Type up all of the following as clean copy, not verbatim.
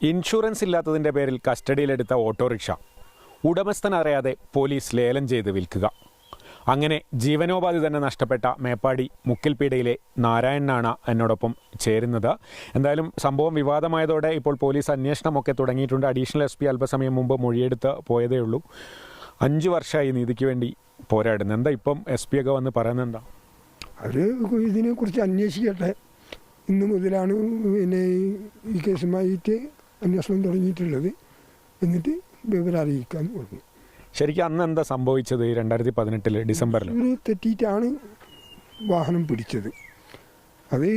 Insurance ഇല്ലാത്തതിൻ്റെ പേരിൽ കസ്റ്റഡിയിലെടുത്ത ഓട്ടോറിക്ഷ ഉടമസ്ഥൻ അറിയാതെ പോലീസ് ലേലം ചെയ്ത് വിൽക്കുക. അങ്ങനെ ജീവനോപാധി തന്നെ നഷ്ടപ്പെട്ട മേപ്പാടി മുക്കിൽപീടികയിലെ നാരായണനാണ് എന്നോടൊപ്പം ചേരുന്നത്. എന്തായാലും സംഭവം വിവാദമായതോടെ ഇപ്പോൾ പോലീസ് അന്വേഷണമൊക്കെ തുടങ്ങിയിട്ടുണ്ട്. അഡീഷണൽ SP അല്പസമയം മുമ്പ് മൊഴിയെടുത്ത് പോയതേ ഉള്ളൂ. 5 വർഷമായി നീതിക്ക് വേണ്ടി പോരാടുന്നത്. എന്താ ഇപ്പം SP ഒക്കെ വന്ന് പറയുന്നത്? എന്താ അവർ ഇതിനെക്കുറിച്ച് അന്വേഷിക്കട്ടെ. ഇന്നു മുതലാണ് പിന്നെ ഈ കേസുമായിട്ട് അന്വേഷണം തുടങ്ങിയിട്ടുള്ളത്. എന്നിട്ട് വിവരം അറിയിക്കാമെന്ന് പറഞ്ഞു. ശരിക്കും അന്ന് എന്താ സംഭവിച്ചത്? 2018 ഡിസംബറിൽ തെറ്റിയിട്ടാണ് വാഹനം പിടിച്ചത്. അത്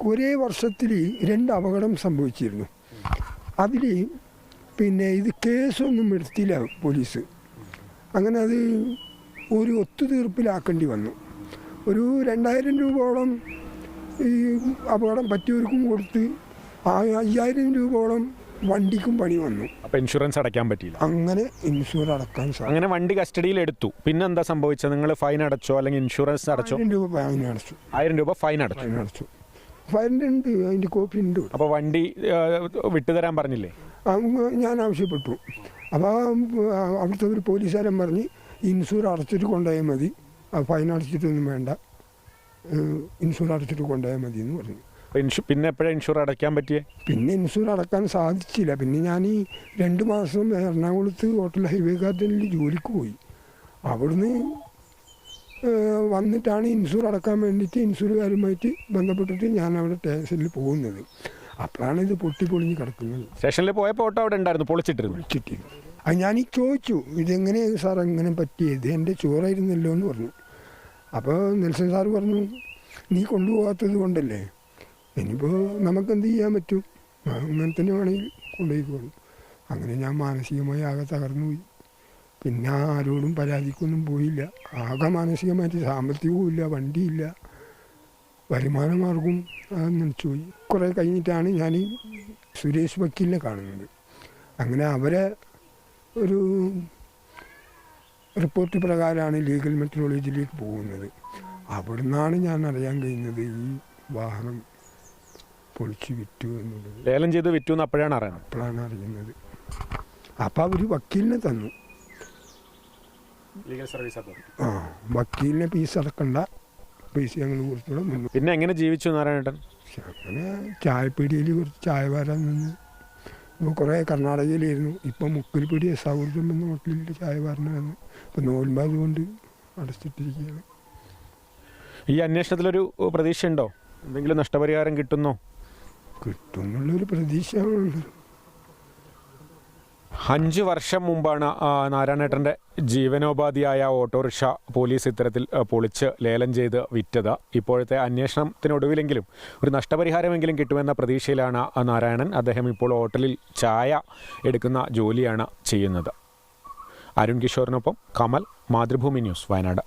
ഒരേ വർഷത്തിൽ 2 അപകടം സംഭവിച്ചിരുന്നു. അതിൽ പിന്നെ ഇത് കേസൊന്നും എടുത്തില്ല പോലീസ്. അങ്ങനെ അത് ഒരു ഒത്തുതീർപ്പിലാക്കേണ്ടി വന്നു. ഒരു 2000 രൂപയോളം ഈ അപകടം പറ്റിയവർക്കും കൊടുത്ത് 5000 രൂപയോളം വണ്ടിക്കും പണി വന്നു. അപ്പോൾ ഇൻഷുറൻസ് അടയ്ക്കാൻ പറ്റിയില്ല. അങ്ങനെ ഇൻഷുറൻസ് അടക്കാൻ സാധിക്കും. അങ്ങനെ വണ്ടി കസ്റ്റഡിയിൽ എടുത്തു. പിന്നെ എന്താ സംഭവിച്ചത്? നിങ്ങൾ ഫൈൻ അടച്ചോ അല്ലെങ്കിൽ ഇൻഷുറൻസ് അടച്ചോ? 1000 രൂപ ഫൈൻ അടച്ചു. 1000 രൂപ ഫൈൻ അടച്ചു. ഫൈനിൻ്റെ ഉണ്ട്, അതിൻ്റെ കോപ്പി ഉണ്ട്. അപ്പോൾ വണ്ടി വിട്ടുതരാൻ പറഞ്ഞില്ലേ? ഞാൻ ആവശ്യപ്പെട്ടു. അപ്പോൾ അവിടുത്തെ ഒരു പോലീസുകാരൻ പറഞ്ഞ് ഇൻഷുറൻസ് അടച്ചിട്ട് കൊണ്ടുപോയാൽ മതി, ഫൈൻ അടച്ചിട്ടൊന്നും വേണ്ട, ഇൻഷുറൻസ് അടച്ചിട്ട് കൊണ്ടുപോയാൽ മതി എന്ന് പറഞ്ഞു. പിന്നെ എപ്പോഴാണ് ഇൻഷുറൻസ് അടയ്ക്കാൻ പറ്റിയേ? പിന്നെ ഇൻഷുറൻസ് അടക്കാൻ സാധിച്ചില്ല. പിന്നെ ഞാൻ ഈ 2 മാസം എറണാകുളത്ത് ഹോട്ടൽ ഹൈവേ ഗാർഡനിൽ ജോലിക്ക് പോയി. അവിടുന്ന് വന്നിട്ടാണ് ഇൻഷുറൻസ് അടക്കാൻ വേണ്ടിയിട്ട് ഇൻഷുറൻസുകാരുമായിട്ട് ബന്ധപ്പെട്ടിട്ട് ഞാൻ അവിടെ സ്റ്റേഷനിൽ പോകുന്നത്. അപ്പോഴാണ് ഇത് പൊട്ടിപ്പൊളിഞ്ഞ് കിടക്കുന്നത്. സ്റ്റേഷനിൽ പോയപ്പോൾ ഓട്ടോ അവിടെ ഉണ്ടായിരുന്നു, പൊളിച്ചിട്ടിരുന്നു. അത് ഞാൻ ചോദിച്ചു, ഇതെങ്ങനെയാണ് സാർ എങ്ങനെ പറ്റിയത്? എൻ്റെ ചോറായിരുന്നല്ലോ എന്ന് പറഞ്ഞു. അപ്പോൾ നെൽസൺ സാറ് പറഞ്ഞു, നീ കൊണ്ടുപോകാത്തത് കൊണ്ടല്ലേ, ഇനിയിപ്പോൾ നമുക്കെന്ത് ചെയ്യാൻ പറ്റും, അങ്ങനെ തന്നെ വേണമെങ്കിൽ കൊണ്ടുപോയിക്കോളൂ. അങ്ങനെ ഞാൻ മാനസികമായി ആകെ തകർന്നു പോയി. പിന്നെ ആരോടും പരാതിക്കൊന്നും പോയില്ല. ആകെ മാനസികമായിട്ട് സാമ്പത്തികവും ഇല്ല, വണ്ടിയില്ല, വരുമാന മാർഗവും നനച്ചു പോയി. കുറേ കഴിഞ്ഞിട്ടാണ് ഞാൻ സുരേഷ് വക്കീലിനെ കാണുന്നത്. അങ്ങനെ അവരെ ഒരു റിപ്പോർട്ട് പ്രകാരമാണ് ലീഗൽ മെട്രോളജിയിലേക്ക് പോകുന്നത്. അവിടെ നിന്നാണ് ഞാൻ അറിയാൻ കഴിയുന്നത് ഈ വാഹനം പൊളിച്ച് വിറ്റു എന്നുള്ളത്. ലേലം ചെയ്ത് വിറ്റു എന്ന് അപ്പോഴാണ് അറിയുന്നത്. അപ്പം അവർ വക്കീലിനെ തന്നു. ലീഗൽ സർവീസ് വക്കീലിനെ ഫീസ് അടക്കണ്ട, പൈസ ഞങ്ങൾ കൊടുത്തോളം. പിന്നെ എങ്ങനെ ജീവിച്ചു നാരായണേട്ടൻ? അങ്ങനെ ചായപ്പീടിയിൽ കുറച്ച് ചായ വരാൻ നിന്ന്. ഇപ്പോൾ കുറേ കർണാടകയിലായിരുന്നു. ഇപ്പം മുക്കിൽപീടി സൗഹൃദം എന്ന ഹോട്ടലിൽ ചായ വരണം വന്ന്. ഇപ്പം നോൽമ്പാത് കൊണ്ട് അടച്ചിട്ടിരിക്കുകയാണ്. ഈ അന്വേഷണത്തിലൊരു പ്രതീക്ഷ ഉണ്ടോ? എന്തെങ്കിലും നഷ്ടപരിഹാരം കിട്ടുന്നോ? കിട്ടുമെന്നുള്ളൊരു പ്രതീക്ഷയുണ്ട്. 5 വർഷം മുമ്പാണ് നാരായണേട്ടൻ്റെ ജീവനോപാധിയായ ഓട്ടോറിക്ഷ പോലീസ് ഇത്തരത്തിൽ പൊളിച്ച് ലേലം ചെയ്ത് വിറ്റത്. ഇപ്പോഴത്തെ അന്വേഷണത്തിനൊടുവിലെങ്കിലും ഒരു നഷ്ടപരിഹാരമെങ്കിലും കിട്ടുമെന്ന പ്രതീക്ഷയിലാണ് നാരായണൻ. അദ്ദേഹം ഇപ്പോൾ ഹോട്ടലിൽ ചായ എടുക്കുന്ന ജോലിയാണ് ചെയ്യുന്നത്. അരുൺ കിഷോറിനൊപ്പം കമൽ, മാതൃഭൂമി ന്യൂസ്, വയനാട്.